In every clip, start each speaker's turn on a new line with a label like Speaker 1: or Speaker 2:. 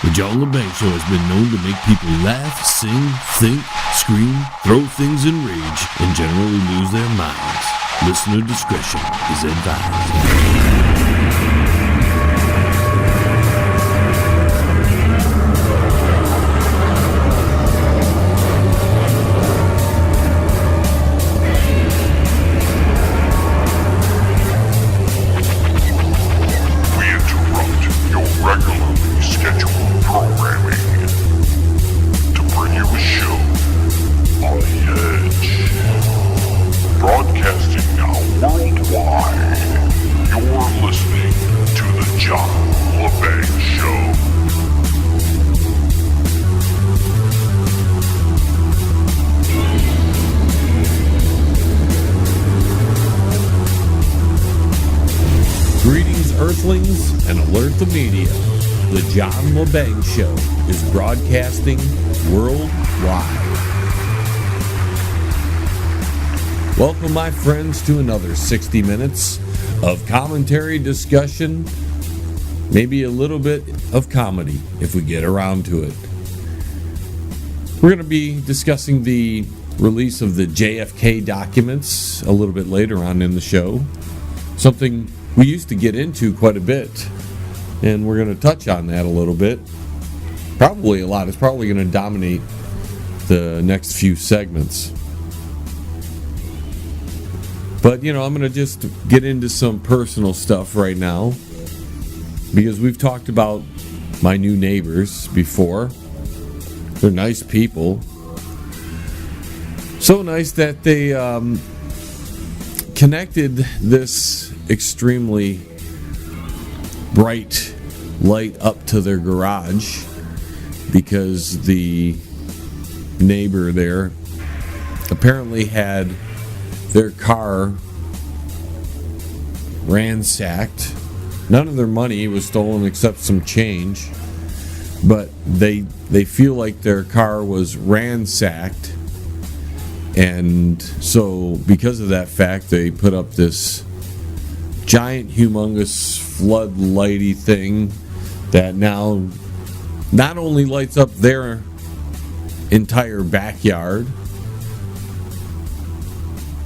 Speaker 1: The John LeBanc Show has been known to make people laugh, sing, think, scream, throw things in rage, and generally lose their minds. Listener discretion is advised. And alert the media. The John LeBang Show is broadcasting worldwide. Welcome, my friends, to another 60 minutes of commentary, discussion, maybe a little bit of comedy if we get around to it. We're going to be discussing the release of the JFK documents a little bit later on in the show. Something we used to get into quite a bit, and we're going to touch on that a little bit. Probably a lot. It's probably going to dominate the next few segments. But, I'm going to just get into some personal stuff right now, because we've talked about my new neighbors before. They're nice people. So nice that they connected this extremely bright light up to their garage, because the neighbor there apparently had their car ransacked. None of their money was stolen except some change, but they feel like their car was ransacked, and so because of that fact, they put up this giant, humongous floodlighty thing that now not only lights up their entire backyard,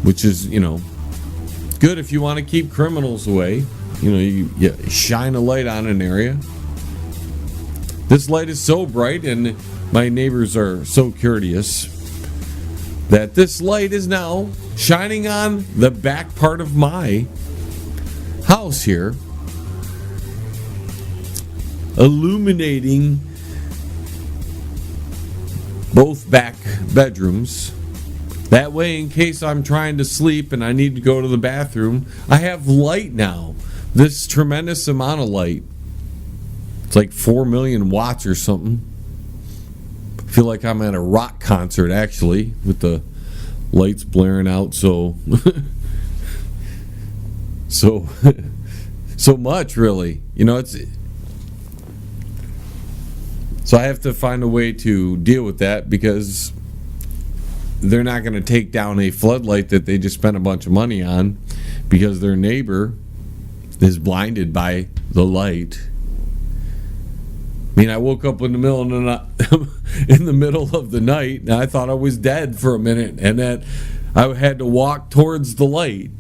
Speaker 1: which is, good if you want to keep criminals away. You shine a light on an area. This light is so bright, and my neighbors are so courteous, that this light is now shining on the back part of my house here, illuminating both back bedrooms. That way, in case I'm trying to sleep and I need to go to the bathroom, I have light now. This tremendous amount of light. It's like 4 million watts or something. I feel like I'm at a rock concert, actually, with the lights blaring out so much, really. So I have to find a way to deal with that, because they're not going to take down a floodlight that they just spent a bunch of money on because their neighbor is blinded by the light. I woke up in the middle of the night, and I thought I was dead for a minute, and that I had to walk towards the light.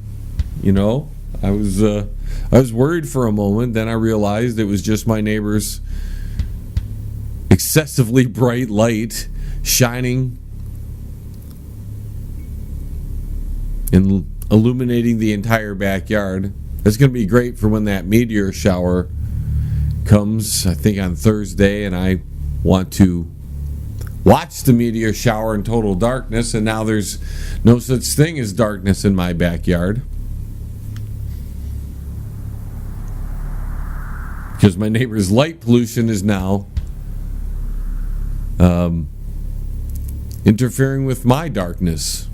Speaker 1: I was worried for a moment. Then I realized it was just my neighbor's excessively bright light shining and illuminating the entire backyard. It's going to be great for when that meteor shower comes, I think on Thursday, and I want to watch the meteor shower in total darkness, and now there's no such thing as darkness in my backyard, because my neighbor's light pollution is now interfering with my darkness.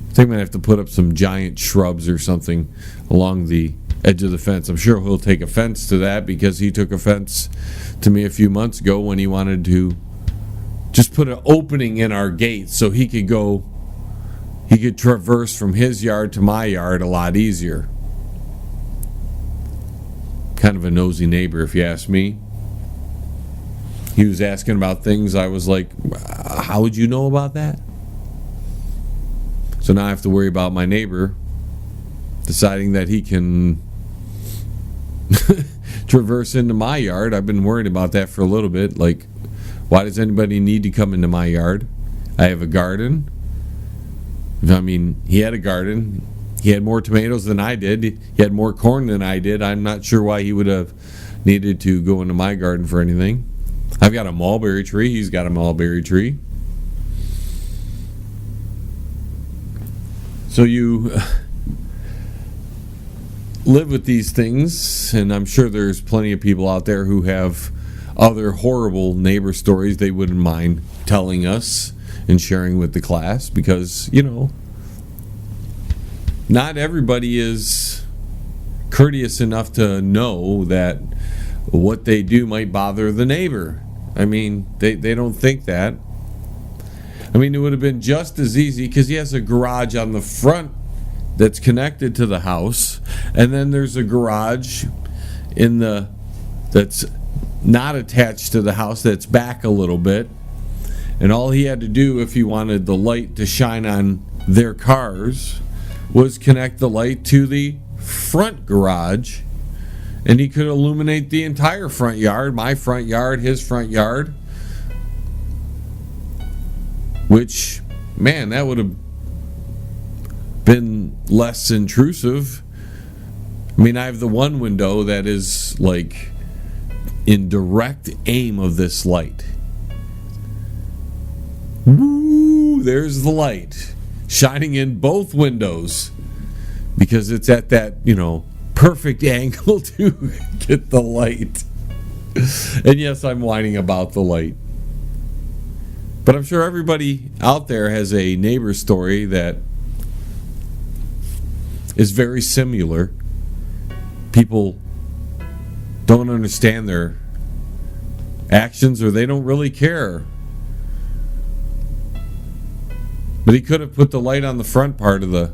Speaker 1: I think I'm going to have to put up some giant shrubs or something along the edge of the fence. I'm sure he'll take offense to that, because he took offense to me a few months ago when he wanted to just put an opening in our gate so he could traverse from his yard to my yard a lot easier. Kind of a nosy neighbor, if you ask me. he was asking about things. I was like, how would you know about that? So now I have to worry about my neighbor deciding that he can traverse into my yard. I've been worried about that for a little bit. Like, why does anybody need to come into my yard? I have a garden. I mean, he had a garden. He had more tomatoes than I did. He had more corn than I did. I'm not sure why he would have needed to go into my garden for anything. I've got a mulberry tree. He's got a mulberry tree. So you live with these things, and I'm sure there's plenty of people out there who have other horrible neighbor stories they wouldn't mind telling us and sharing with the class, because, you know, not everybody is courteous enough to know that what they do might bother the neighbor. I mean, they don't think that. I mean, it would have been just as easy, because he has a garage on the front that's connected to the house, and then there's a garage that's not attached to the house, that's back a little bit, and all he had to do if he wanted the light to shine on their cars was connect the light to the front garage, and he could illuminate the entire front yard, my front yard, his front yard, which, man, that would have been less intrusive. I mean, I have the one window that is like in direct aim of this light. Woo, there's the light shining in both windows, because it's at that, you know, perfect angle to get the light. And yes, I'm whining about the light, but I'm sure everybody out there has a neighbor story that is very similar. People don't understand their actions, or they don't really care. But he could have put the light on the front part of the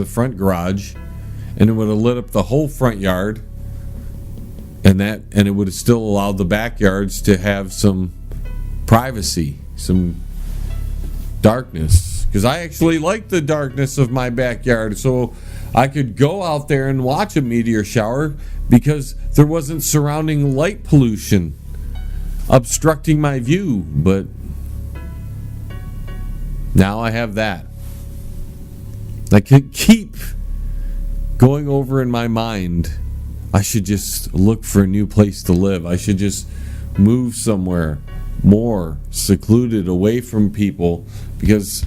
Speaker 1: front garage, and it would have lit up the whole front yard, and it would have still allowed the backyards to have some privacy, some darkness. Because I actually like the darkness of my backyard, so I could go out there and watch a meteor shower, because there wasn't surrounding light pollution obstructing my view. But now I have that. I could keep going over in my mind, I should just look for a new place to live. I should just move somewhere more secluded, away from people, because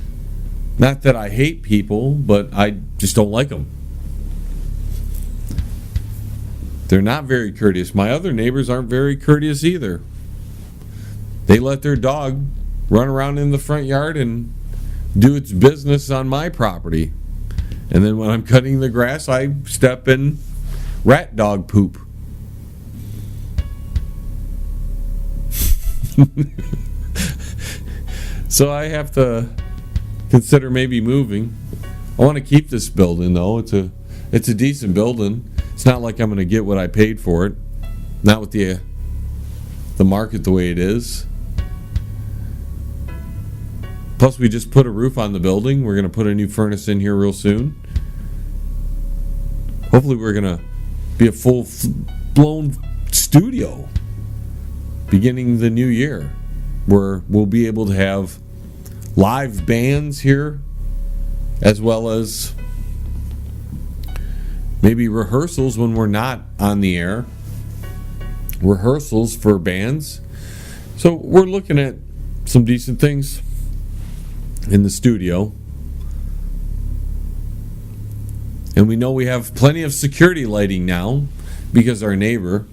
Speaker 1: not that I hate people, but I just don't like them. They're not very courteous. My other neighbors aren't very courteous either. They let their dog run around in the front yard and do its business on my property. And then when I'm cutting the grass, I step in rat dog poop. So I have to consider maybe moving. I want to keep this building, though. It's a decent building. It's not like I'm going to get what I paid for it. Not with the market the way it is. Plus, we just put a roof on the building. We're going to put a new furnace in here real soon. Hopefully, we're going to be a full-blown studio beginning the new year, where we'll be able to have live bands here, as well as maybe rehearsals when we're not on the air. Rehearsals for bands. So we're looking at some decent things in the studio. And we know we have plenty of security lighting now, because our neighbor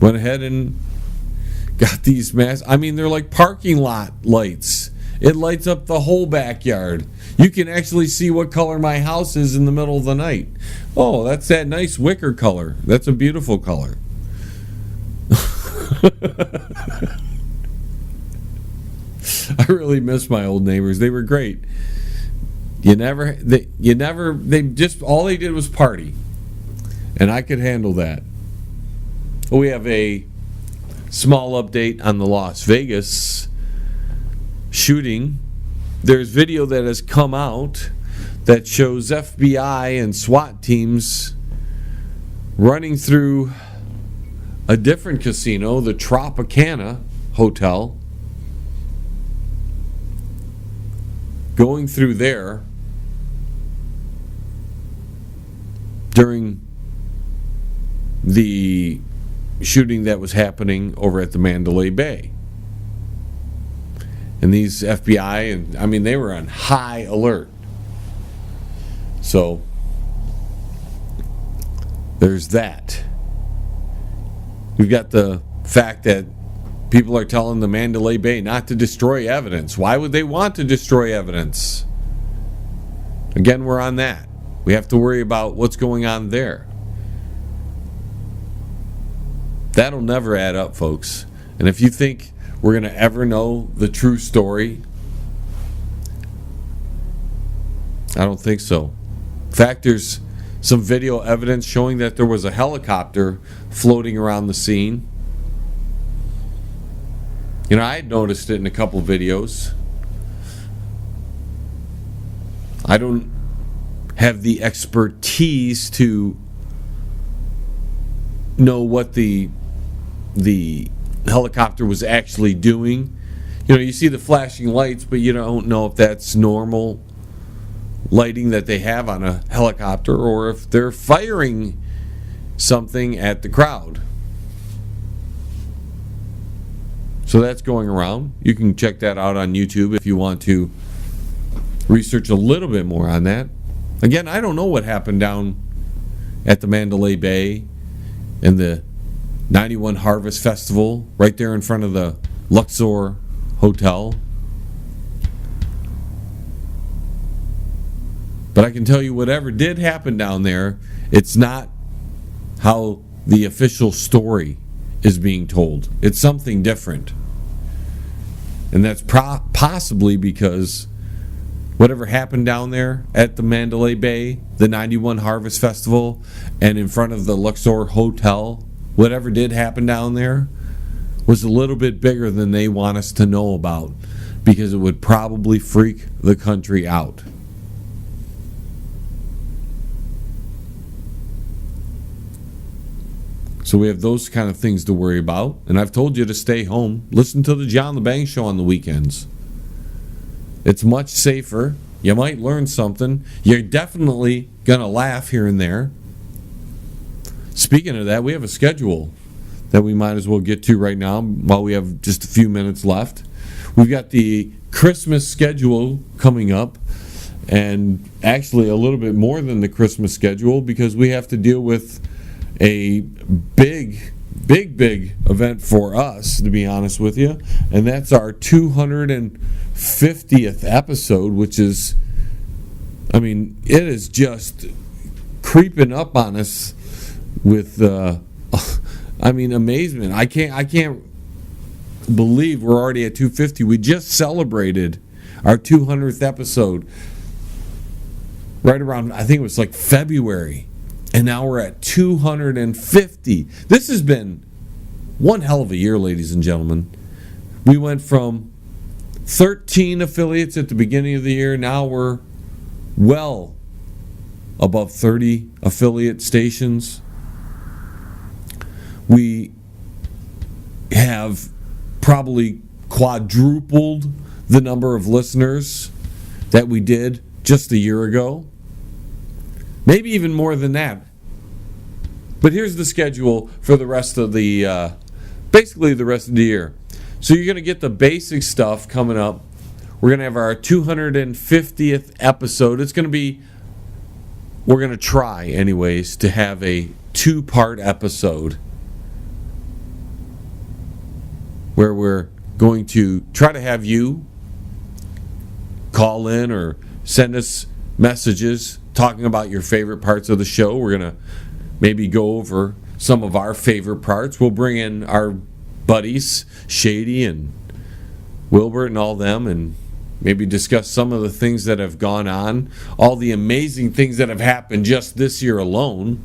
Speaker 1: went ahead and got these they're like parking lot lights. It lights up the whole backyard. You can actually see what color my house is in the middle of the night. Oh, that's that nice wicker color. That's a beautiful color. I really miss my old neighbors. They were great. They just all they did was party. And I could handle that. We have a small update on the Las Vegas shooting. There's video that has come out that shows FBI and SWAT teams running through a different casino, the Tropicana Hotel, going through there during the shooting that was happening over at the Mandalay Bay. And these FBI, and I mean, they were on high alert. So there's that. We've got the fact that people are telling the Mandalay Bay not to destroy evidence. Why would they want to destroy evidence? Again, we're on that. We have to worry about what's going on there. That'll never add up, folks. And if you think we're going to ever know the true story, I don't think so. In fact, there's some video evidence showing that there was a helicopter floating around the scene. You know, I had noticed it in a couple videos. I don't have the expertise to know what the helicopter was actually doing. You know, you see the flashing lights, but you don't know if that's normal lighting that they have on a helicopter or if they're firing something at the crowd. So that's going around. You can check that out on YouTube if you want to research a little bit more on that. Again, I don't know what happened down at the Mandalay Bay and the 91 Harvest Festival right there in front of the Luxor Hotel. But I can tell you whatever did happen down there, it's not how the official story is being told. It's something different. And that's possibly because whatever happened down there at the Mandalay Bay, the 91 Harvest Festival, and in front of the Luxor Hotel, whatever did happen down there was a little bit bigger than they want us to know about, because it would probably freak the country out. So we have those kind of things to worry about. And I've told you to stay home. Listen to the John LeBang Show on the weekends. It's much safer. You might learn something. You're definitely going to laugh here and there. Speaking of that, we have a schedule that we might as well get to right now while we have just a few minutes left. We've got the Christmas schedule coming up, and actually a little bit more than the Christmas schedule, because we have to deal with a big event for us, to be honest with you, and that's our 250th episode, which is, I mean, it is just creeping up on us with amazement. I can't believe we're already at 250. We just celebrated our 200th episode right around, I think it was like February. And now we're at 250. This has been one hell of a year, ladies and gentlemen. We went from 13 affiliates at the beginning of the year. Now we're well above 30 affiliate stations. We have probably quadrupled the number of listeners that we did just a year ago. Maybe even more than that. But here's the schedule for the rest of the, basically the rest of the year. So you're going to get the basic stuff coming up. We're going to have our 250th episode. It's going to be, we're going to try anyways, to have a 2-part episode where we're going to try to have you call in or send us messages talking about your favorite parts of the show. We're going to maybe go over some of our favorite parts. We'll bring in our buddies, Shady and Wilbert and all them, and maybe discuss some of the things that have gone on, all the amazing things that have happened just this year alone.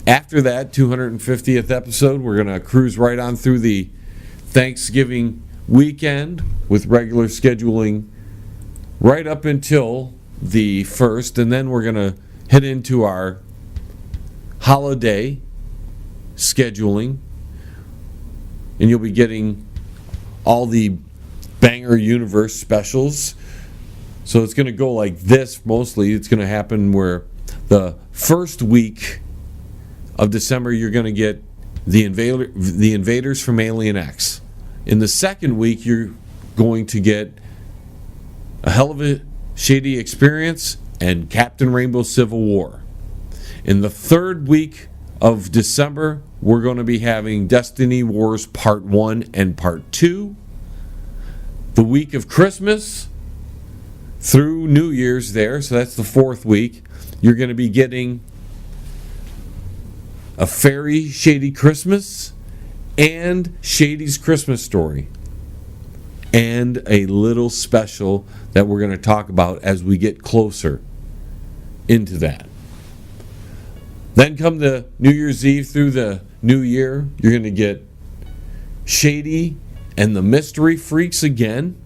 Speaker 1: After that 250th episode, we're going to cruise right on through the Thanksgiving weekend with regular scheduling right up until the 1st, and then we're going to head into our holiday scheduling, and you'll be getting all the Banger Universe specials. So it's going to go like this mostly. It's going to happen where the first week of December you're going to get the Invaders from Alien X. In the second week you're going to get A Hell of a Shady Experience and Captain Rainbow Civil War. In the third week of December we're going to be having Destiny Wars Part 1 and Part 2. The week of Christmas through New Year's there, so that's the fourth week, you're going to be getting A Fairy Shady Christmas and Shady's Christmas Story, and a little special that we're going to talk about as we get closer into that. Then come the New Year's Eve through the New Year, you're going to get Shady and the Mystery Freaks again.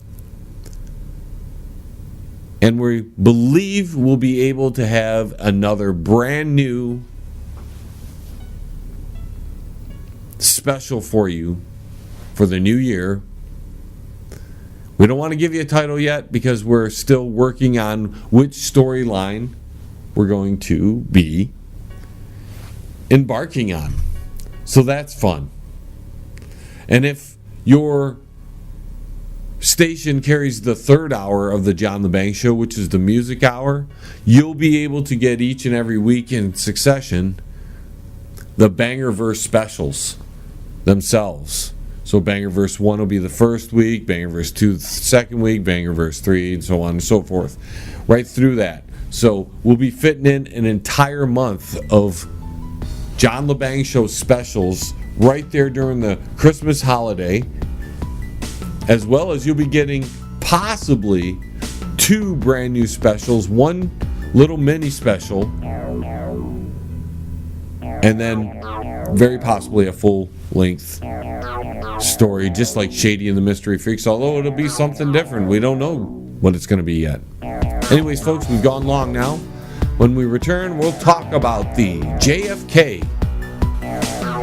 Speaker 1: And we believe we'll be able to have another brand new special for you for the new year. We don't want to give you a title yet because we're still working on which storyline we're going to be embarking on. So that's fun. And if your station carries the third hour of the John LeBang Show, which is the music hour, you'll be able to get each and every week in succession the Bangerverse specials themselves. So Bangerverse 1 will be the first week, Bangerverse 2 the second week, Bangerverse 3, and so on and so forth. Right through that. So we'll be fitting in an entire month of John LeBang Show specials right there during the Christmas holiday, as well as you'll be getting possibly 2 brand new specials, one little mini special, and then very possibly a full-length story, just like Shady and the Mystery Freaks, although it'll be something different. We don't know what it's going to be yet. Anyways, folks, we've gone long now. When we return, we'll talk about the JFK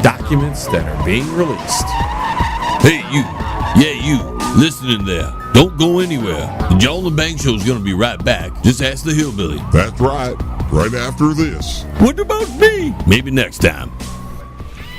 Speaker 1: documents that are being released.
Speaker 2: Hey, you. Yeah, you. Listening there. Don't go anywhere. The John LeBang Show is going to be right back. Just ask the hillbilly.
Speaker 3: That's right. Right after this.
Speaker 2: What about me? Maybe next time.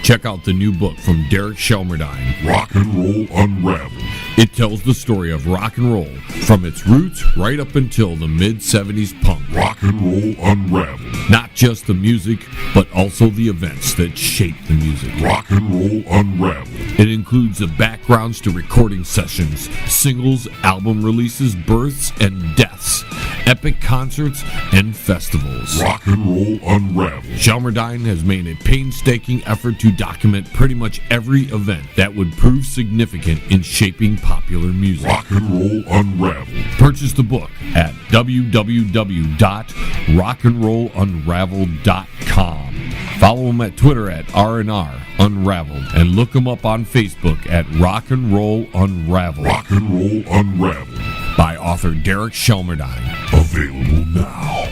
Speaker 1: Check out the new book from Derek Shelmerdine,
Speaker 3: Rock and Roll Unraveled.
Speaker 1: It tells the story of rock and roll from its roots right up until the mid-70s punk.
Speaker 3: Rock and Roll Unraveled.
Speaker 1: Not just the music, but also the events that shaped the music.
Speaker 3: Rock and Roll Unraveled.
Speaker 1: It includes the backgrounds to recording sessions, singles, album releases, births and deaths, epic concerts, and festivals.
Speaker 3: Rock and Roll Unraveled.
Speaker 1: Shelmerdine has made a painstaking effort to document pretty much every event that would prove significant in shaping popular music.
Speaker 3: Rock and Roll Unraveled.
Speaker 1: Purchase the book at www.rockandrollunraveled.com. Follow him at Twitter at R&R Unraveled, and look him up on Facebook at Rock and Roll Unraveled.
Speaker 3: Rock and Roll Unraveled.
Speaker 1: By author Derek Shelmerdine.
Speaker 3: Available now.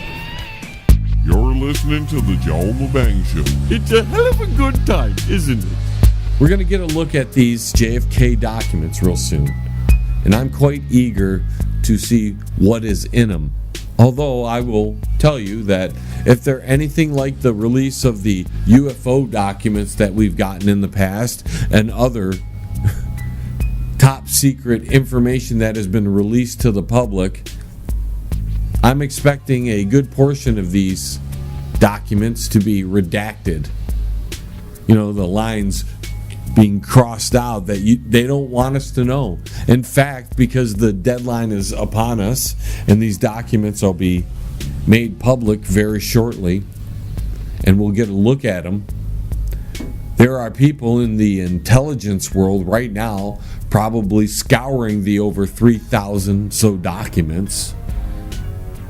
Speaker 3: You're listening to the John LeBang Show.
Speaker 1: It's a hell of a good time, isn't it? We're going to get a look at these JFK documents real soon, and I'm quite eager to see what is in them. Although I will tell you that if they're anything like the release of the UFO documents that we've gotten in the past and other top secret information that has been released to the public, I'm expecting a good portion of these documents to be redacted. You know, the lines being crossed out that they don't want us to know. In fact, because the deadline is upon us and these documents will be made public very shortly and we'll get a look at them, there are people in the intelligence world right now probably scouring the over 3,000 so documents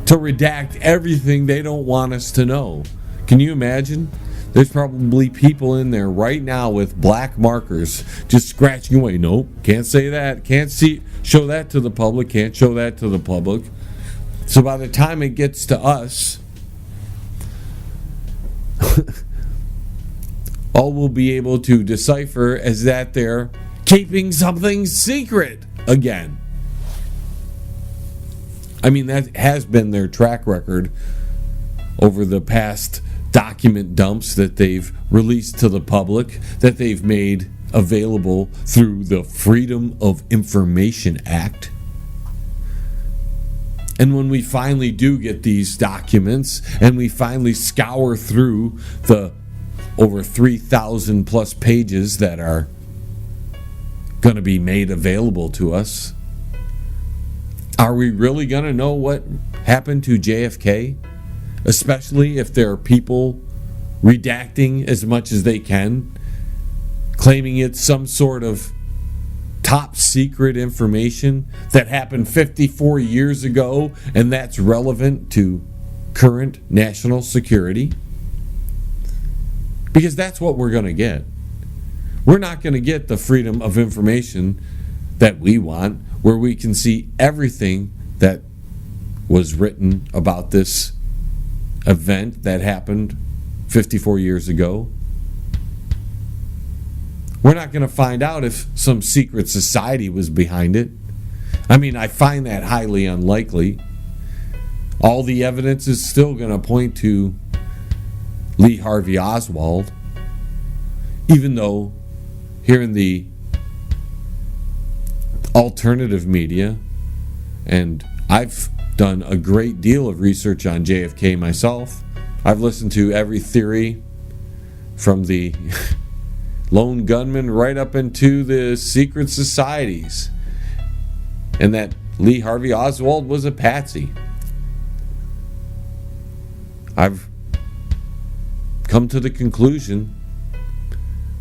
Speaker 1: to redact everything they don't want us to know. Can you imagine? There's probably people in there right now with black markers just scratching away. Nope, can't say that. Can't show that to the public. Can't show that to the public. So by the time it gets to us, all we'll be able to decipher is that they're keeping something secret again. I mean, that has been their track record over the past document dumps that they've released to the public, that they've made available through the Freedom of Information Act. And when we finally do get these documents and we finally scour through the over 3,000 plus pages that are going to be made available to us, are we really going to know what happened to JFK? Especially if there are people redacting as much as they can, claiming it's some sort of top secret information that happened 54 years ago and that's relevant to current national security. Because that's what we're going to get. We're not going to get the freedom of information that we want, where we can see everything that was written about this event that happened 54 years ago. We're not going to find out if some secret society was behind it. I mean, I find that highly unlikely. All the evidence is still going to point to Lee Harvey Oswald, even though here in the alternative media, and I've done a great deal of research on JFK myself. I've listened to every theory from the lone gunman right up into the secret societies, and that Lee Harvey Oswald was a patsy. I've come to the conclusion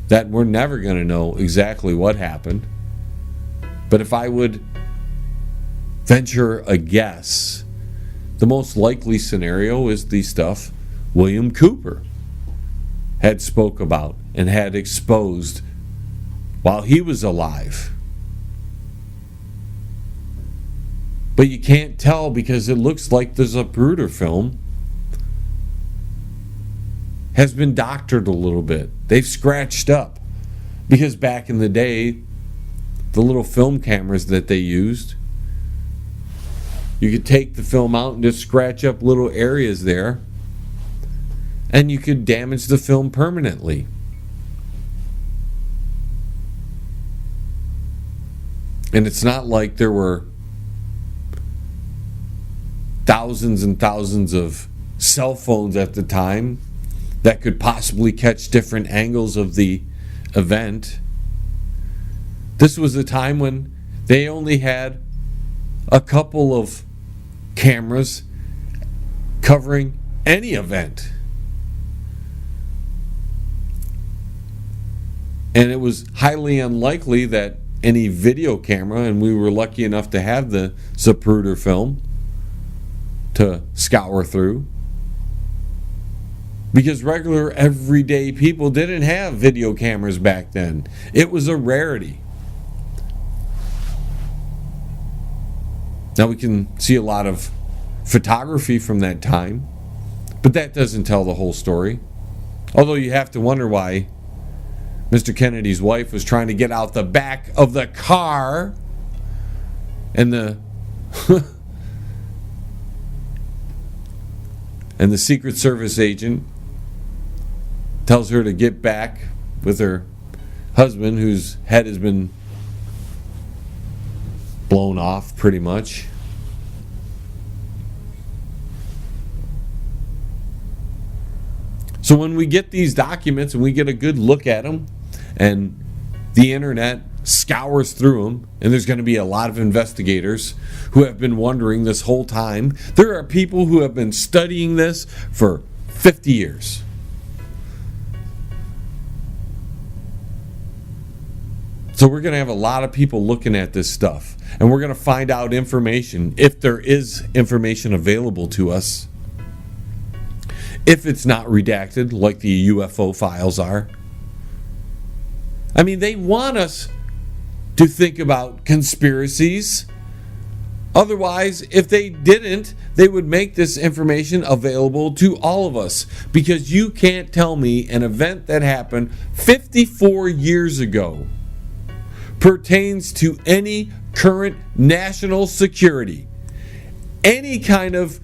Speaker 1: that we're never going to know exactly what happened. But if I would venture a guess, the most likely scenario is the stuff William Cooper had spoke about and had exposed while he was alive. But you can't tell because it looks like the Zapruder film has been doctored a little bit. They've scratched up. Because back in the day, the little film cameras that they used, you could take the film out and just scratch up little areas there, and you could damage the film permanently. And it's not like there were thousands and thousands of cell phones at the time that could possibly catch different angles of the event. This was a time when they only had a couple of cameras covering any event. And it was highly unlikely that any video camera, and we were lucky enough to have the Zapruder film to scour through, because regular everyday people didn't have video cameras back then. It was a rarity. Now we can see a lot of photography from that time, but that doesn't tell the whole story. Although you have to wonder why Mr. Kennedy's wife was trying to get out the back of the car, and the and the Secret Service agent tells her to get back with her husband, whose head has been blown off pretty much. So when we get these documents and we get a good look at them, and the internet scours through them, and there's going to be a lot of investigators who have been wondering this whole time. There are people who have been studying this for 50 years. So we're going to have a lot of people looking at this stuff, and we're going to find out information, if there is information available to us, if it's not redacted like the UFO files are. I mean, they want us to think about conspiracies. Otherwise, if they didn't, they would make this information available to all of us. Because you can't tell me an event that happened 54 years ago pertains to any current national security. Any kind of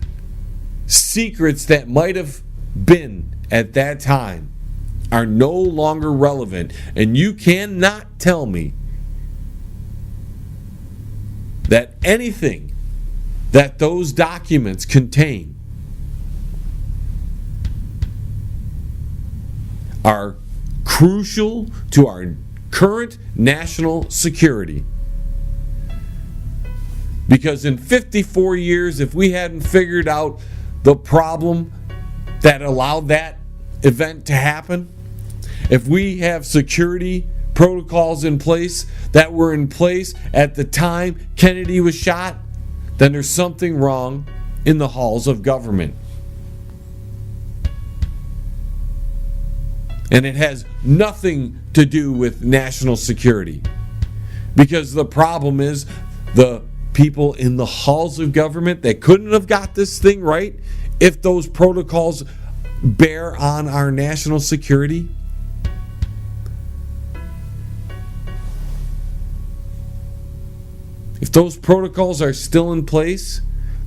Speaker 1: secrets that might have been at that time are no longer relevant. And you cannot tell me that anything that those documents contain are crucial to our current national security. Because in 54 years, if we hadn't figured out the problem that allowed that event to happen, if we have security protocols in place that were in place at the time Kennedy was shot, then there's something wrong in the halls of government. And it has nothing to do with national security. Because the problem is the people in the halls of government that couldn't have got this thing right if those protocols bear on our national security. If those protocols are still in place,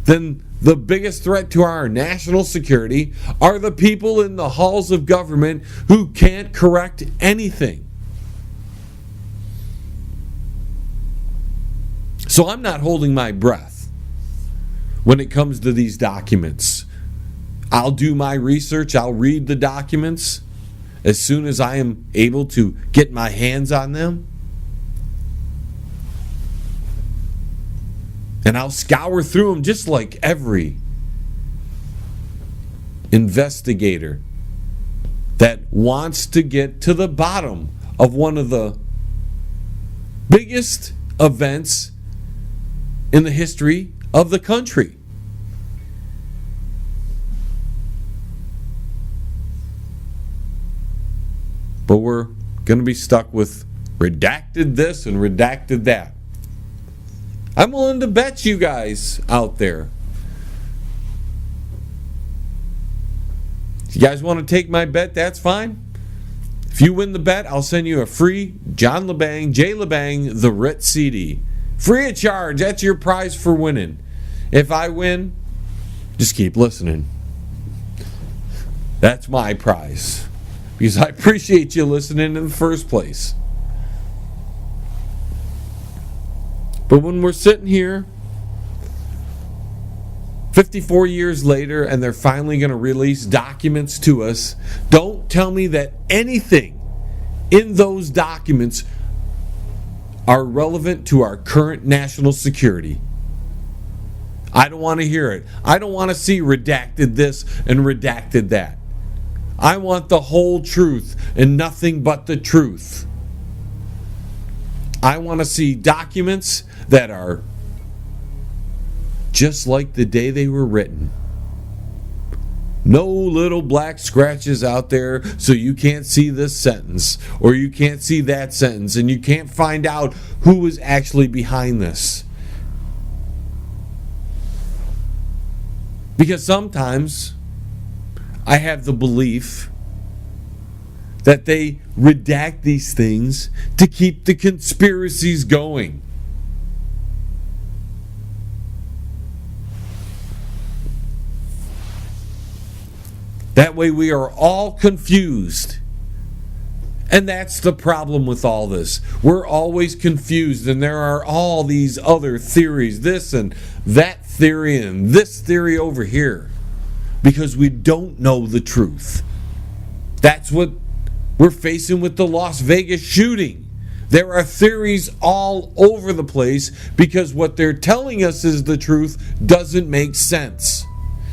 Speaker 1: then the biggest threat to our national security are the people in the halls of government who can't correct anything. So I'm not holding my breath when it comes to these documents. I'll do my research. I'll read the documents as soon as I am able to get my hands on them. And I'll scour through them just like every investigator that wants to get to the bottom of one of the biggest events in the history of the country. But we're going to be stuck with redacted this and redacted that. I'm willing to bet you guys out there. If you guys want to take my bet, that's fine. If you win the bet, I'll send you a free John LeBang, J. LeBang, The Ritz CD. Free of charge. That's your prize for winning. If I win, just keep listening. That's my prize. Because I appreciate you listening in the first place. But when we're sitting here 54 years later and they're finally going to release documents to us, don't tell me that anything in those documents are relevant to our current national security. I don't want to hear it. I don't want to see redacted this and redacted that. I want the whole truth and nothing but the truth. I want to see documents that are just like the day they were written. No little black scratches out there so you can't see this sentence or you can't see that sentence and you can't find out who was actually behind this. Because sometimes I have the belief that they redact these things to keep the conspiracies going. That way we are all confused. And that's the problem with all this. We're always confused, and there are all these other theories, this and that theory and this theory over here, because we don't know the truth. That's what we're facing with the Las Vegas shooting. There are theories all over the place because what they're telling us is the truth doesn't make sense.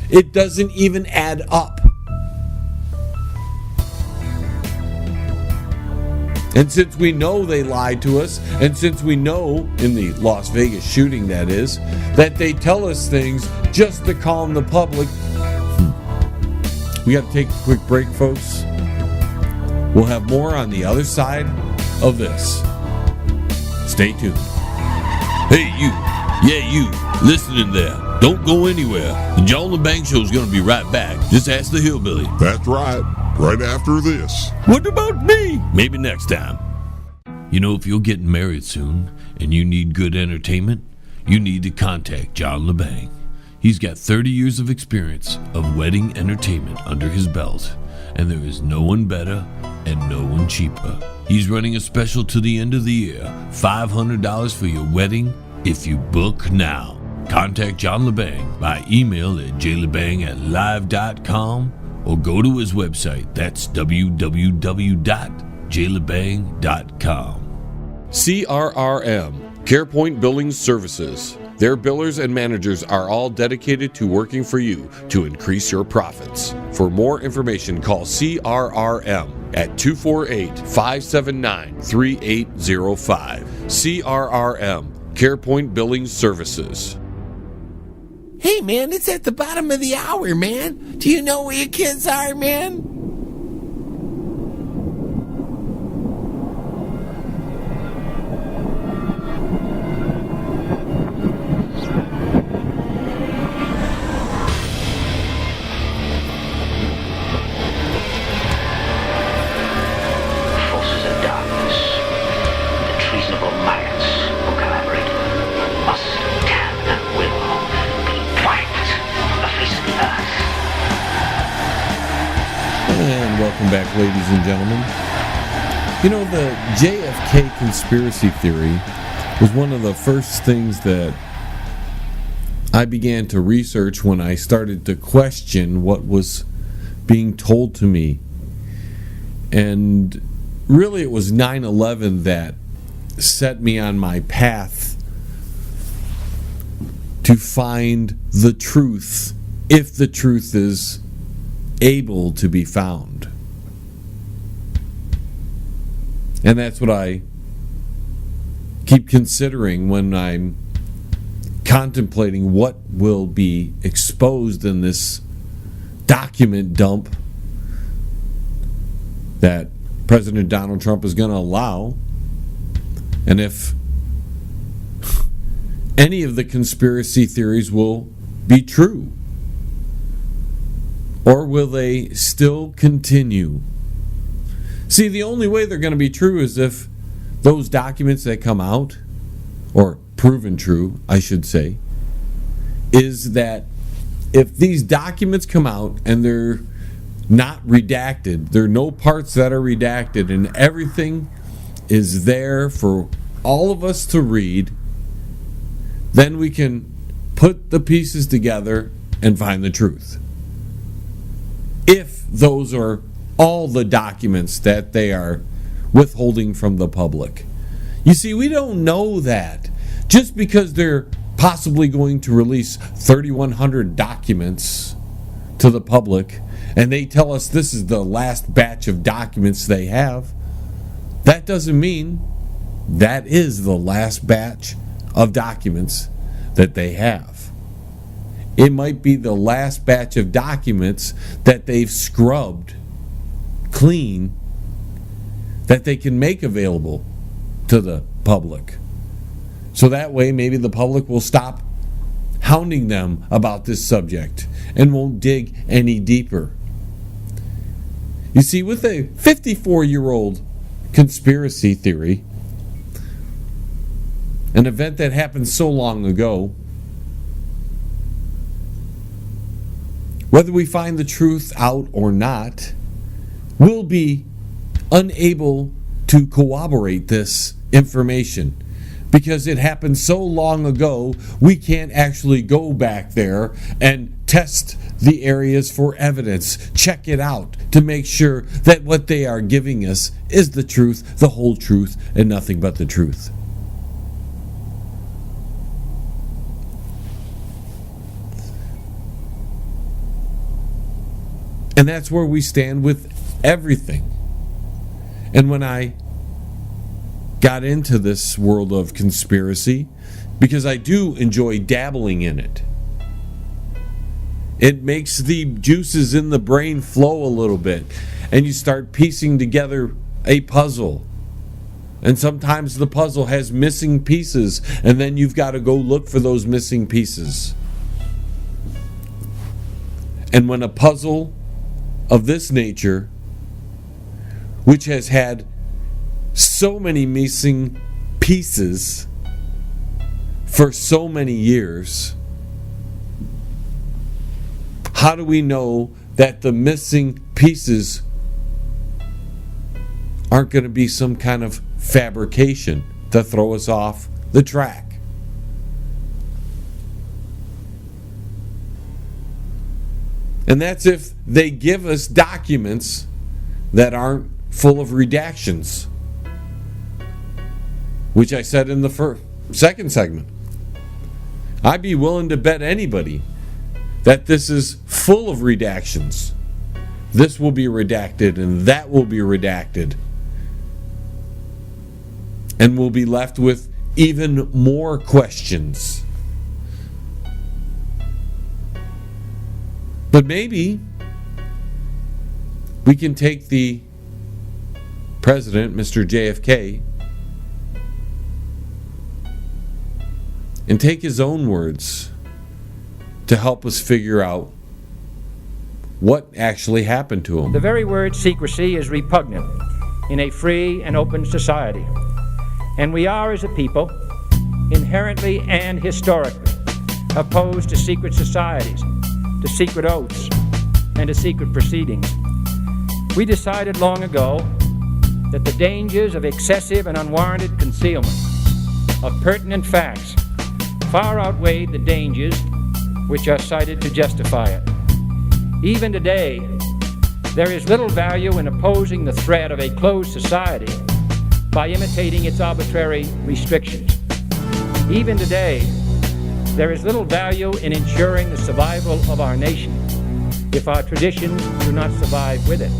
Speaker 1: It doesn't even add up. And since we know they lied to us, and since we know, in the Las Vegas shooting that is, that they tell us things just to calm the public, We got to take a quick break, folks. We'll have more on the other side of this. Stay tuned.
Speaker 2: Hey, you. Yeah, you. Listening there. Don't go anywhere. The John LeBang Show is going to be right back. Just ask the hillbilly.
Speaker 3: That's right. Right after this.
Speaker 2: What about me? Maybe next time. You know, if you're getting married soon and you need good entertainment, you need to contact John LeBang. He's got 30 years of experience of wedding entertainment under his belt, and there is no one better and no one cheaper. He's running a special to the end of the year, $500 for your wedding if you book now. Contact John LeBang by email at jlebang@live.com or go to his website. That's www.jlebang.com.
Speaker 1: CRRM, CarePoint Billing Services. Their billers and managers are all dedicated to working for you to increase your profits. For more information, call CRRM at 248-579-3805. CRRM, CarePoint Billing Services.
Speaker 4: Hey, man, it's at the bottom of the hour, man. Do you know where your kids are, man?
Speaker 5: Forces of darkness, the treasonable minds who collaborate must can and will be wiped from the face of the earth.
Speaker 1: And welcome back, ladies and gentlemen. You know, the JFK conspiracy theory was one of the first things that I began to research when I started to question what was being told to me. And really, it was 9/11 that set me on my path to find the truth, if the truth is able to be found. And that's what I keep considering when I'm contemplating what will be exposed in this document dump that President Donald Trump is going to allow, and if any of the conspiracy theories will be true, or will they still continue? See, the only way they're going to be true is if those documents that come out, or proven true, I should say, is that if these documents come out and they're not redacted, there are no parts that are redacted, and everything is there for all of us to read, then we can put the pieces together and find the truth. If those are all the documents that they are withholding from the public. You see, we don't know that. Just because they're possibly going to release 3,100 documents to the public, and they tell us this is the last batch of documents they have, that doesn't mean that is the last batch of documents that they have. It might be the last batch of documents that they've scrubbed clean that they can make available to the public. So that way maybe the public will stop hounding them about this subject and won't dig any deeper. You see, with a 54-year-old conspiracy theory, an event that happened so long ago, whether we find the truth out or not, we'll be unable to corroborate this information because it happened so long ago we can't actually go back there and test the areas for evidence, check it out to make sure that what they are giving us is the truth, the whole truth, and nothing but the truth. And that's where we stand with everything. And when I got into this world of conspiracy, because I do enjoy dabbling in it, It makes the juices in the brain flow a little bit, and you start piecing together a puzzle. And sometimes the puzzle has missing pieces, and then you've got to go look for those missing pieces. And when a puzzle of this nature, which has had so many missing pieces for so many years, how do we know that the missing pieces aren't going to be some kind of fabrication to throw us off the track? And that's if they give us documents that aren't full of redactions, which I said in the second segment. I'd be willing to bet anybody that this is full of redactions. This will be redacted and that will be redacted. And we'll be left with even more questions. But maybe we can take the president, Mr. JFK, and take his own words to help us figure out what actually happened to him.
Speaker 6: The very word secrecy is repugnant in a free and open society. And we are, as a people, inherently and historically opposed to secret societies, to secret oaths, and to secret proceedings. We decided long ago that the dangers of excessive and unwarranted concealment of pertinent facts far outweighed the dangers which are cited to justify it. Even today, there is little value in opposing the threat of a closed society by imitating its arbitrary restrictions. Even today, there is little value in ensuring the survival of our nation if our traditions do not survive with it.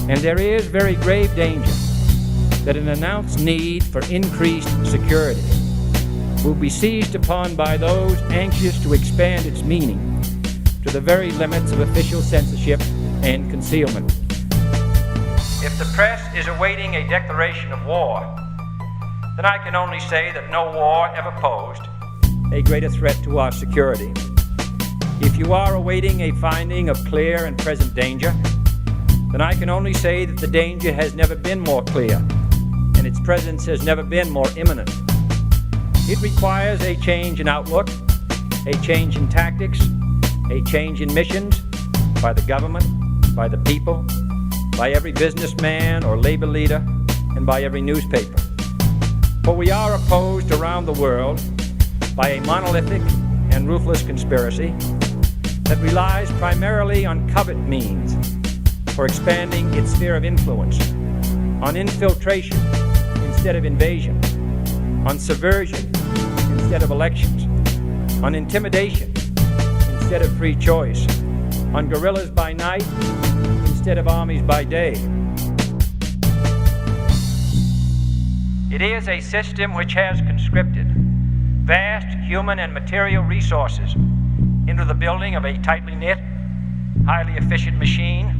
Speaker 6: And there is very grave danger that an announced need for increased security will be seized upon by those anxious to expand its meaning to the very limits of official censorship and concealment. If the press is awaiting a declaration of war, then I can only say that no war ever posed a greater threat to our security. If you are awaiting a finding of clear and present danger, then I can only say that the danger has never been more clear, and its presence has never been more imminent. It requires a change in outlook, a change in tactics, a change in missions by the government, by the people, by every businessman or labor leader, and by every newspaper. For we are opposed around the world by a monolithic and ruthless conspiracy that relies primarily on covert means for expanding its sphere of influence, on infiltration instead of invasion, on subversion instead of elections, on intimidation instead of free choice, on guerrillas by night instead of armies by day. It is a system which has conscripted vast human and material resources into the building of a tightly knit, highly efficient machine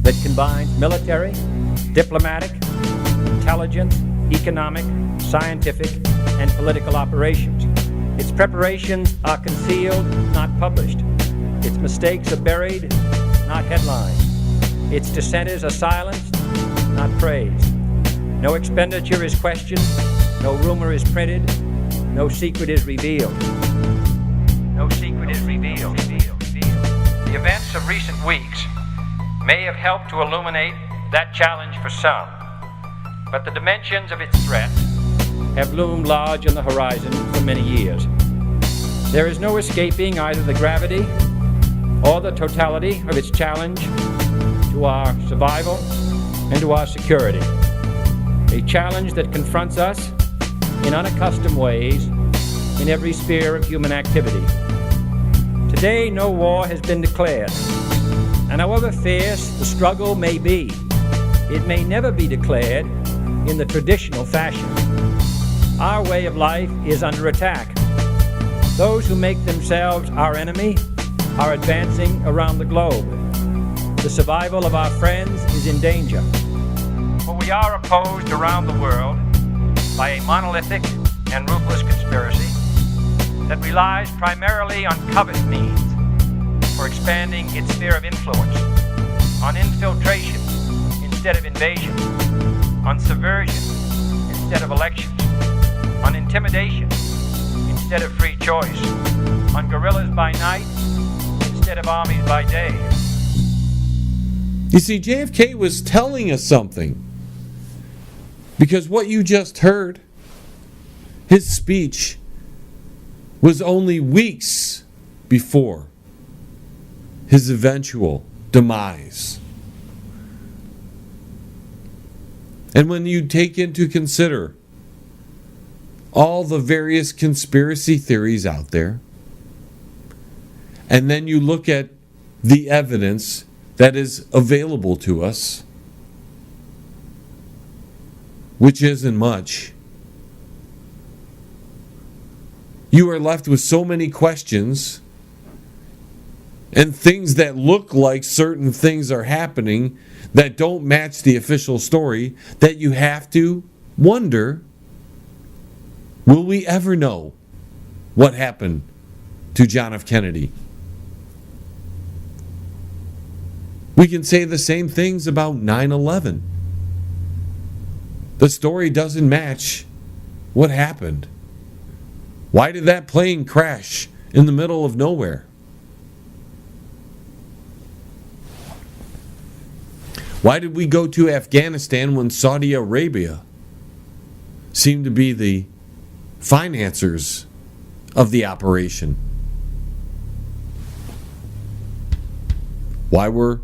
Speaker 6: that combines military, diplomatic, intelligence, economic, scientific, and political operations. Its preparations are concealed, not published. Its mistakes are buried, not headlined. Its dissenters are silenced, not praised. No expenditure is questioned, no rumor is printed, no secret is revealed. No secret is revealed. The events of recent weeks may have helped to illuminate that challenge for some, but the dimensions of its threat have loomed large on the horizon for many years. There is no escaping either the gravity or the totality of its challenge to our survival and to our security. A challenge that confronts us in unaccustomed ways in every sphere of human activity. Today, no war has been declared, and however fierce the struggle may be, it may never be declared in the traditional fashion. Our way of life is under attack. Those who make themselves our enemy are advancing around the globe. The survival of our friends is in danger. For we are opposed around the world by a monolithic and ruthless conspiracy that relies primarily on covert means for expanding its sphere of influence, on infiltration instead of invasion, on subversion instead of elections, on intimidation instead of free choice, on guerrillas by night instead of armies by day.
Speaker 1: You see, JFK was telling us something. Because what you just heard, his speech, was only weeks before his eventual demise. And when you take into consider all the various conspiracy theories out there, and then you look at the evidence that is available to us, which isn't much, you are left with so many questions and things that look like certain things are happening that don't match the official story that you have to wonder, will we ever know what happened to John F. Kennedy? We can say the same things about 9/11. The story doesn't match what happened. Why did that plane crash in the middle of nowhere? Why did we go to Afghanistan when Saudi Arabia seemed to be the financiers of the operation? Why were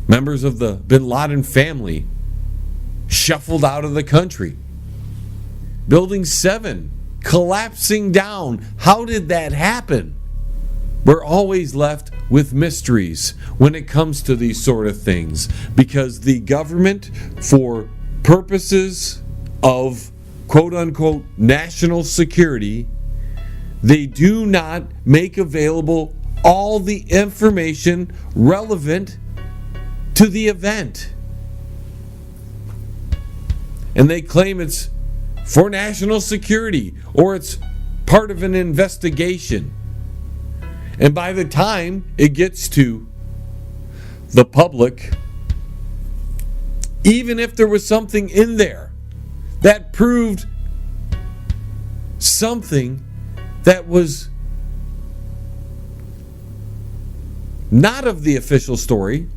Speaker 1: members of the bin Laden family shuffled out of the country? Building 7 collapsing down. How did that happen? We're always left with mysteries when it comes to these sort of things, because the government, for purposes of quote-unquote national security, they do not make available all the information relevant to the event. And they claim it's for national security or it's part of an investigation. And by the time it gets to the public, even if there was something in there that proved something that was not of the official story,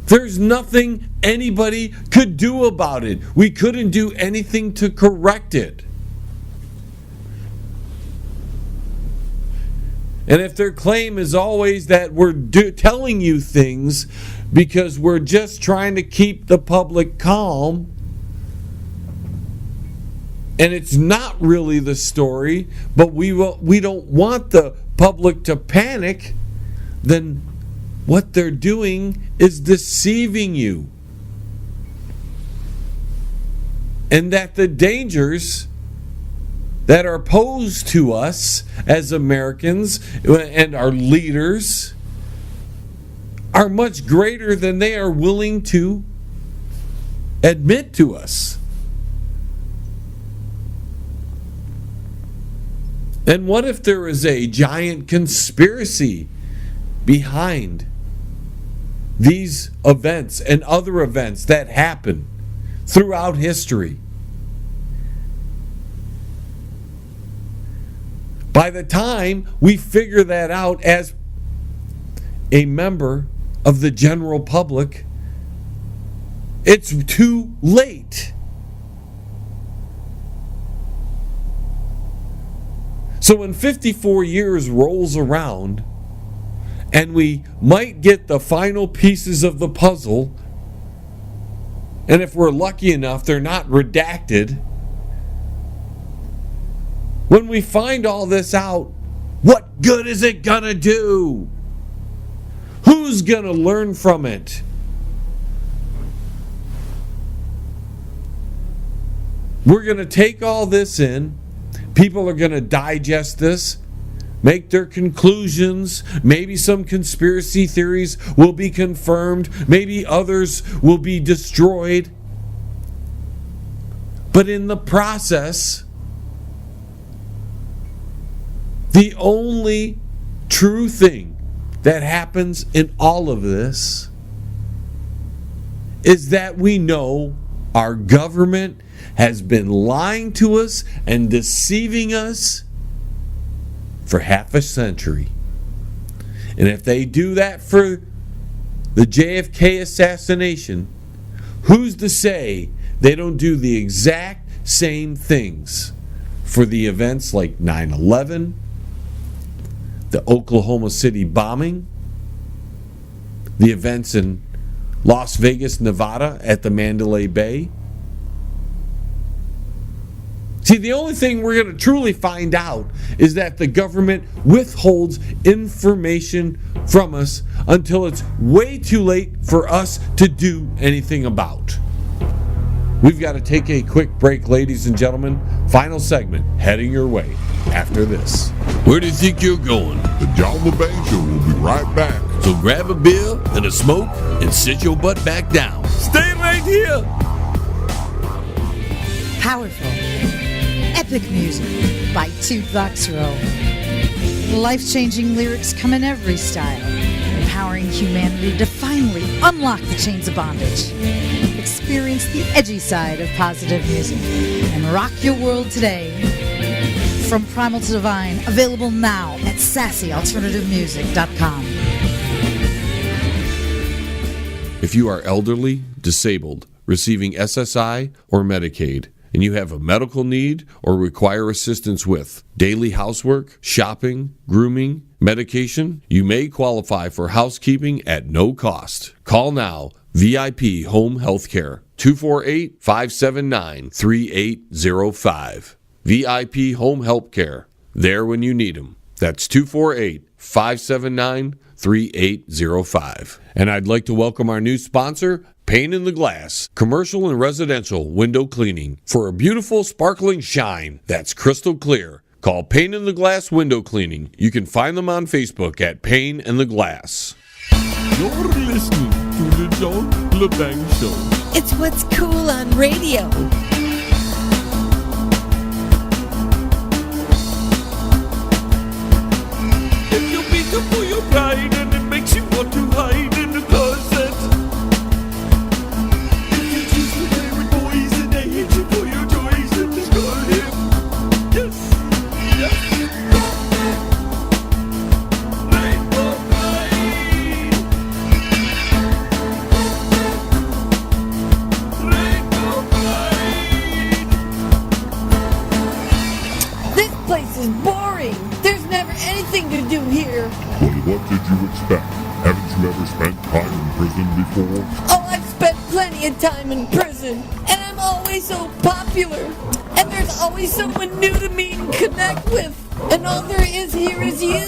Speaker 1: there's nothing anybody could do about it. We couldn't do anything to correct it. And if their claim is always that we're telling you things because we're just trying to keep the public calm, and it's not really the story, but we don't want the public to panic, then what they're doing is deceiving you. And that the dangers that are posed to us as Americans and our leaders are much greater than they are willing to admit to us. And what if there is a giant conspiracy behind these events and other events that happen throughout history? By the time we figure that out as a member of the general public, it's too late. So when 54 years rolls around and we might get the final pieces of the puzzle, and if we're lucky enough they're not redacted, when we find all this out, what good is it gonna do? Who's gonna learn from it? We're gonna take all this in. People are going to digest this, make their conclusions. Maybe some conspiracy theories will be confirmed. Maybe others will be destroyed. But in the process, the only true thing that happens in all of this is that we know our government has been lying to us and deceiving us for half a century. And if they do that for the JFK assassination, who's to say they don't do the exact same things for the events like 9/11, the Oklahoma City bombing, the events in Las Vegas, Nevada at the Mandalay Bay? See, the only thing we're going to truly find out is that the government withholds information from us until it's way too late for us to do anything about. We've got to take a quick break, ladies and gentlemen. Final segment heading your way after this.
Speaker 2: Where do you think you're going?
Speaker 3: The John LeBang Show will be right back.
Speaker 2: So grab a beer and a smoke and sit your butt back down. Stay right here.
Speaker 7: Powerful, epic music by Toothbox Roll. Life-changing lyrics come in every style, empowering humanity to finally unlock the chains of bondage. Experience the edgy side of positive music and rock your world today. From Primal to Divine, available now at sassyalternativemusic.com.
Speaker 1: If you are elderly, disabled, receiving SSI or Medicaid, and you have a medical need or require assistance with daily housework, shopping, grooming, medication, you may qualify for housekeeping at no cost. Call now. VIP Home Healthcare, 248-579-3805. VIP Home Healthcare, there when you need them. That's 248-579-3805. And I'd like to welcome our new sponsor, Pane in the Glass, commercial and residential window cleaning. For a beautiful, sparkling shine that's crystal clear, call Pane in the Glass Window Cleaning. You can find them on Facebook at Pane in the Glass.
Speaker 2: You're listening to the John LeBang Show.
Speaker 8: It's what's cool on radio.
Speaker 2: If you beat up for your pride and it makes you want to hide in the closet. If you choose to play with boys and they hate you for your choice and destroy him. Yes, yes. Rainbow Pride. Rainbow Pride.
Speaker 8: This place is boring. There's never anything to do here.
Speaker 3: Well, what did you expect? Haven't you ever spent time in prison before?
Speaker 8: Oh, I've spent plenty of time in prison, and I'm always so popular. And there's always someone new to meet and connect with. And all there is here is you.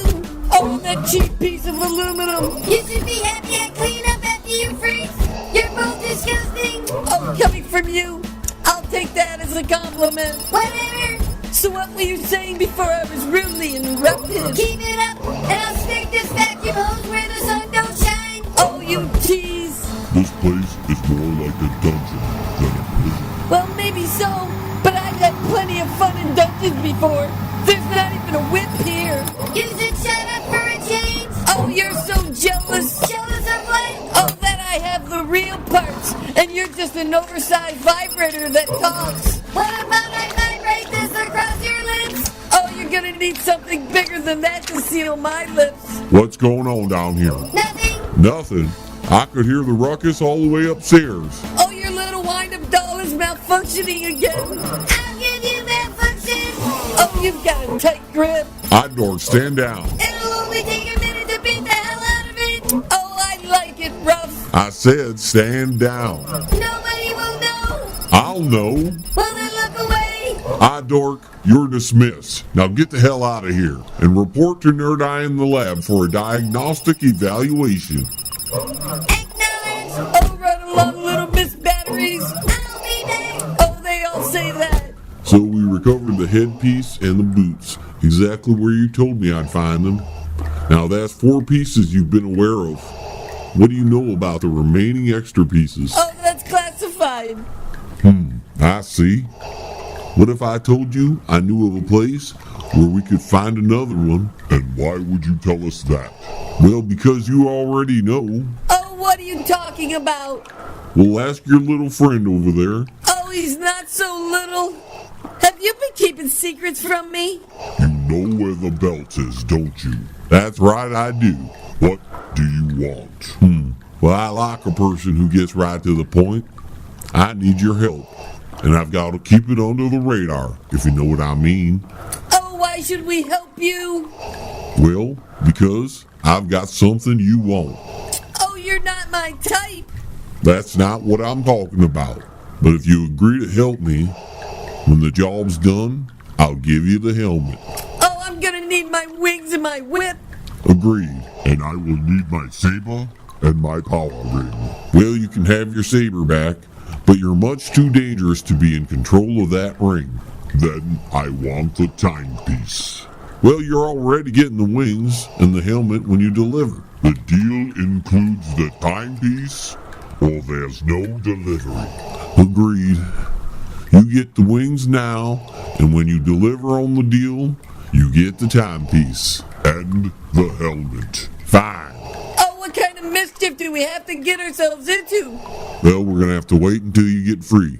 Speaker 8: Oh, that cheap piece of aluminum.
Speaker 9: You should be happy I clean up after you freaks. You're both disgusting.
Speaker 8: Oh, coming from you, I'll take that as a compliment.
Speaker 9: Whatever.
Speaker 8: So what were you saying before I was rudely interrupted?
Speaker 9: Keep it up, and I'll stick this vacuum hose where the sun don't shine.
Speaker 8: Oh, you tease.
Speaker 3: This place is more like a dungeon than a prison.
Speaker 8: Well, maybe so, but I've had plenty of fun in dungeons before. There's not even a whip here.
Speaker 9: You should shut up for a change.
Speaker 8: Oh, you're so jealous.
Speaker 9: Jealous of what?
Speaker 8: Oh, that I have the real parts, and you're just an oversized vibrator that talks.
Speaker 9: What about I vibrate this across your lips?
Speaker 8: Oh, you're gonna need something bigger than that to seal my lips.
Speaker 3: What's going on down here?
Speaker 9: Nothing.
Speaker 3: Nothing. I could hear the ruckus all the way upstairs.
Speaker 8: Oh, your little wind-up doll is malfunctioning again.
Speaker 9: I'll give you malfunction.
Speaker 8: Oh, you've got a tight grip.
Speaker 3: Idor, stand down.
Speaker 9: It'll only take a minute to beat the hell out of it.
Speaker 8: Oh, I like it rough.
Speaker 3: I said stand down.
Speaker 9: Nobody will know.
Speaker 3: I'll know.
Speaker 9: Well, then look away.
Speaker 3: Idork, you're dismissed. Now get the hell out of here and report to Nerd Eye in the lab for a diagnostic evaluation.
Speaker 9: Acknowledge.
Speaker 8: Oh, run along, little Miss Batteries.
Speaker 9: I'll be back.
Speaker 8: Oh, they all say that.
Speaker 3: So we recovered the headpiece and the boots, exactly where you told me I'd find them. Now that's 4 pieces you've been aware of. What do you know about the remaining extra pieces?
Speaker 8: Oh, that's classified.
Speaker 3: I see. What if I told you I knew of a place where we could find another one?
Speaker 10: And why would you tell us that?
Speaker 3: Well, because you already know.
Speaker 8: Oh, what are you talking about?
Speaker 3: Well, ask your little friend over there.
Speaker 8: Oh, he's not so little. Have you been keeping secrets from me?
Speaker 10: You know where the belt is, don't you?
Speaker 3: That's right, I do.
Speaker 10: What do you want?
Speaker 3: Well, I like a person who gets right to the point. I need your help, and I've got to keep it under the radar, if you know what I mean.
Speaker 8: Oh, why should we help you?
Speaker 3: Well, because I've got something you want.
Speaker 8: Oh, you're not my type.
Speaker 3: That's not what I'm talking about. But if you agree to help me, when the job's done, I'll give you the helmet.
Speaker 8: Oh, I'm gonna need my wings and my whip.
Speaker 3: Agreed.
Speaker 10: And I will need my saber and my power ring.
Speaker 3: Well, you can have your saber back, but you're much too dangerous to be in control of that ring.
Speaker 10: Then I want the timepiece.
Speaker 3: Well, you're already getting the wings and the helmet when you deliver.
Speaker 10: The deal includes the timepiece, or there's no delivery.
Speaker 3: Agreed. You get the wings now, and when you deliver on the deal, you get the timepiece.
Speaker 10: And the helmet.
Speaker 3: Fine.
Speaker 8: Oh, what kind of mischief do we have to get ourselves into?
Speaker 3: Well, we're going to have to wait until you get free.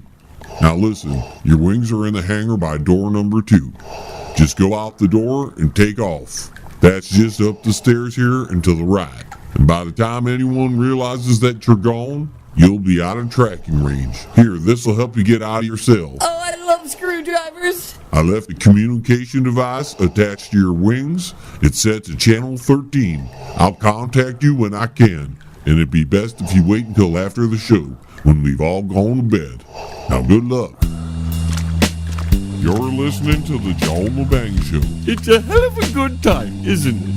Speaker 3: Now listen, your wings are in the hangar by door number 2. Just go out the door and take off. That's just up the stairs here and to the right. And by the time anyone realizes that you're gone, you'll be out of tracking range. Here, this will help you get out of your cell.
Speaker 8: Oh, I love screwdrivers.
Speaker 3: I left a communication device attached to your wings. It's set to channel 13. I'll contact you when I can, and it'd be best if you wait until after the show, when we've all gone to bed. Now, good luck. You're listening to the John LeBang Show.
Speaker 2: It's a hell of a good time, isn't it?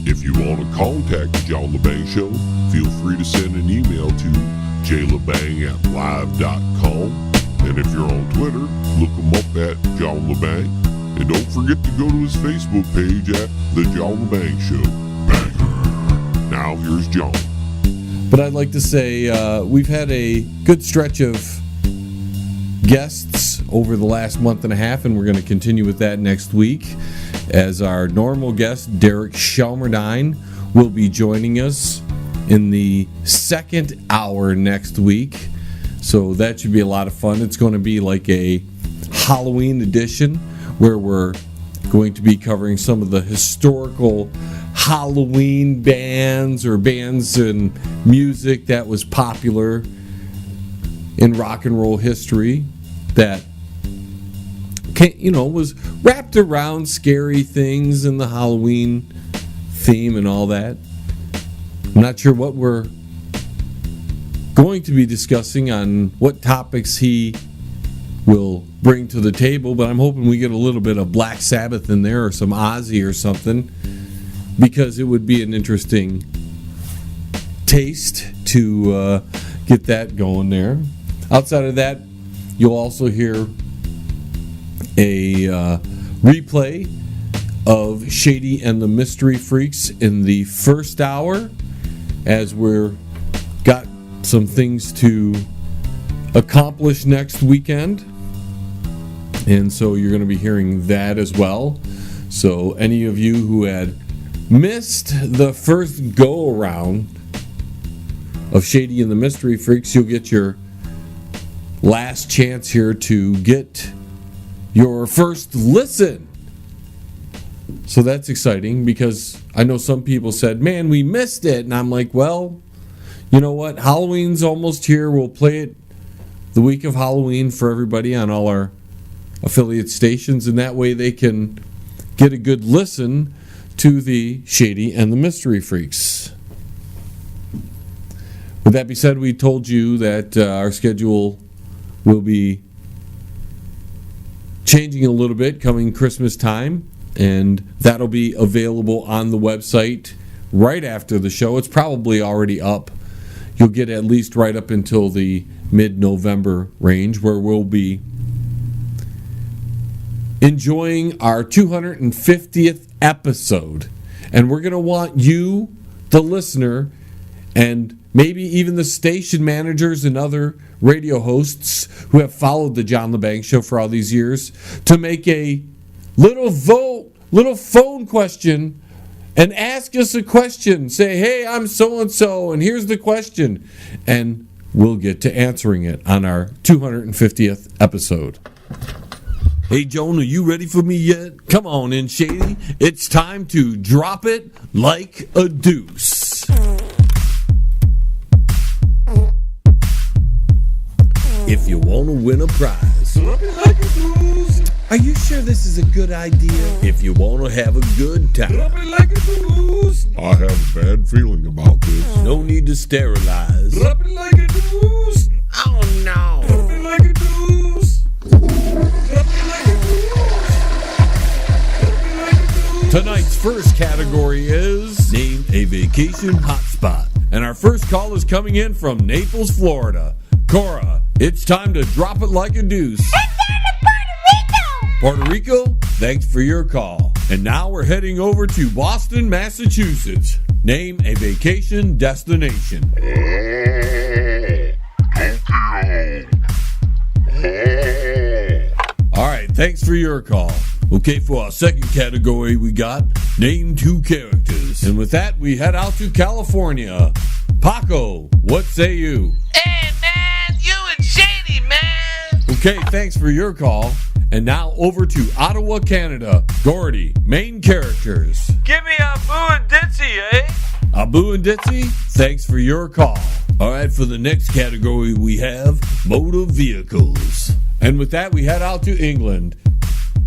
Speaker 3: If you want to contact the John LeBang Show, feel free to send an email to jlebang@live.com. And if you're on Twitter, look him up at John LeBang. And don't forget to go to his Facebook page at The John LeBang Show. Now here's John.
Speaker 1: But I'd like to say we've had a good stretch of guests over the last month and a half, and we're going to continue with that next week. As our normal guest, Derek Shelmerdine, will be joining us in the second hour next week. So that should be a lot of fun. It's going to be like a Halloween edition where we're going to be covering some of the historical Halloween bands or bands and music that was popular in rock and roll history that, you know, was wrapped around scary things and the Halloween theme and all that. I'm not sure what we're going to be discussing on what topics he will bring to the table, but I'm hoping we get a little bit of Black Sabbath in there or some Ozzy or something, because it would be an interesting taste to get that going there. Outside of that, you'll also hear a replay of Shady and the Mystery Freaks in the first hour, as we're got some things to accomplish next weekend, and so you're going to be hearing that as well. So any of you who had missed the first go around of Shady and the Mystery Freaks, you'll get your last chance here to get your first listen. So that's exciting, because I know some people said, man, we missed it. And I'm like, well, you know what? Halloween's almost here. We'll play it the week of Halloween for everybody on all our affiliate stations, and that way they can get a good listen to the Shady and the Mystery Freaks. With that being said, we told you that our schedule will be changing a little bit coming Christmas time, and that'll be available on the website right after the show. It's probably already up. You'll get at least right up until the mid-November range, where we'll be enjoying our 250th episode. And we're going to want you, the listener, and maybe even the station managers and other radio hosts who have followed the John LeBang Show for all these years, to make a little phone question and ask us a question. Say, hey, I'm so-and-so, and here's the question. And we'll get to answering it on our 250th episode. Hey, Joan, are you ready for me yet? Come on in, Shady. It's time to drop it like a deuce. If you want to win a prize, drop it like a deuce. Are you sure this is a good idea? If you want to have a good time, drop it like a deuce.
Speaker 3: I have a bad feeling about this.
Speaker 1: No need to sterilize.
Speaker 2: Drop it like a deuce.
Speaker 4: Oh no.
Speaker 2: Drop it like a deuce. Drop it like a deuce.
Speaker 1: Tonight's first category is Name a Vacation Hotspot. And our first call is coming in from Naples, Florida. Cora, it's time to drop it like a deuce.
Speaker 9: It's down to Puerto Rico!
Speaker 1: Puerto Rico, thanks for your call. And now we're heading over to Boston, Massachusetts. Name a vacation destination. All right, thanks for your call. Okay, for our second category, we got Name two characters. And with that, we head out to California. Paco, what say you?
Speaker 4: Hey, man, you and Shady, man.
Speaker 1: Okay, thanks for your call. And now over to Ottawa, Canada. Gordy, main characters.
Speaker 11: Give me Abu and Ditzy, eh?
Speaker 1: Abu and Ditzy, thanks for your call. All right, for the next category, we have motor vehicles. And with that, we head out to England.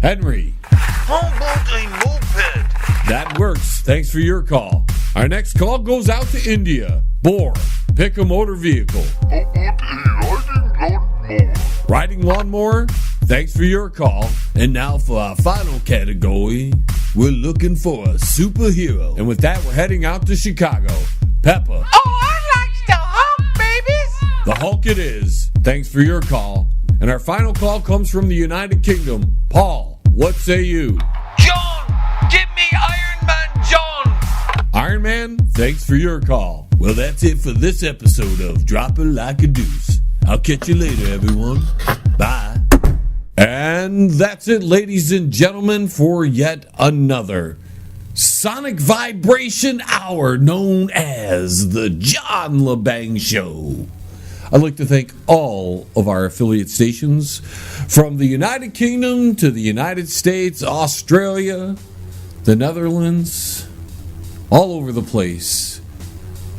Speaker 1: Henry.
Speaker 11: How about a moped?
Speaker 1: That works. Thanks for your call. Our next call goes out to India. Bor, pick a motor vehicle. Riding lawnmower? Thanks for your call. And now for our final category, we're looking for a superhero. And with that, we're heading out to Chicago. Peppa.
Speaker 4: Oh, I likes the Hulk, babies.
Speaker 1: The Hulk it is. Thanks for your call. And our final call comes from the United Kingdom. Paul, what say you?
Speaker 11: John, give me Iron Man John.
Speaker 1: Iron Man, thanks for your call. Well, that's it for this episode of Drop It Like a Deuce. I'll catch you later, everyone. Bye. And that's it, ladies and gentlemen, for yet another Sonic Vibration Hour known as the John LeBang Show. I'd like to thank all of our affiliate stations from the United Kingdom to the United States, Australia, the Netherlands, all over the place.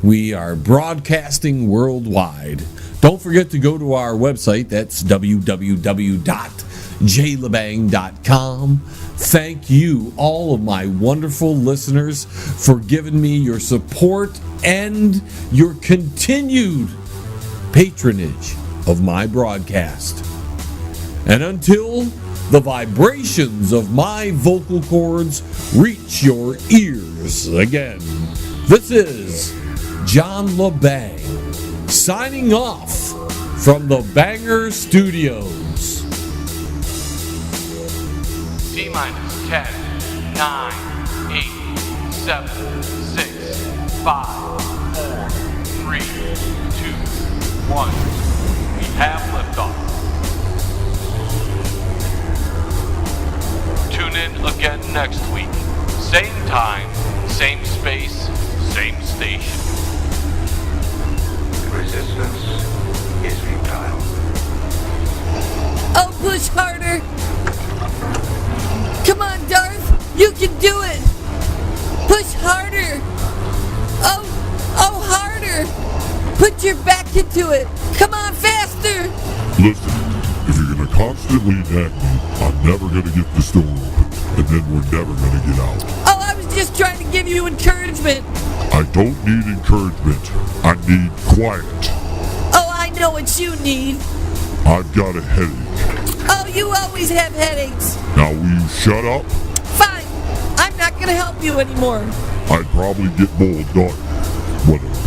Speaker 1: We are broadcasting worldwide. Don't forget to go to our website. That's www.jlebang.com. Thank you, all of my wonderful listeners, for giving me your support and your continued patronage of my broadcast. And until the vibrations of my vocal cords reach your ears again, this is John LeBang signing off from the Banger Studios.
Speaker 11: T-minus 10, 9, 8, 7, 6, 5, 4, 3, 2, 1. We have liftoff. Tune in again next week. Same time, same space, same station.
Speaker 5: Resistance is futile.
Speaker 8: Oh, push harder. Come on, Darth. You can do it. Push harder. Oh, harder. Put your back into it. Come on, faster.
Speaker 3: Listen, if you're gonna constantly nag me, I'm never gonna get this door open, and then we're never gonna get out.
Speaker 8: Oh, I was just trying to give you encouragement.
Speaker 3: I don't need encouragement. I need quiet.
Speaker 8: Oh, I know what you need.
Speaker 3: I've got a headache.
Speaker 8: Oh, you always have headaches.
Speaker 3: Now will you shut up?
Speaker 8: Fine. I'm not gonna help you anymore.
Speaker 3: I'd probably get bold, but whatever.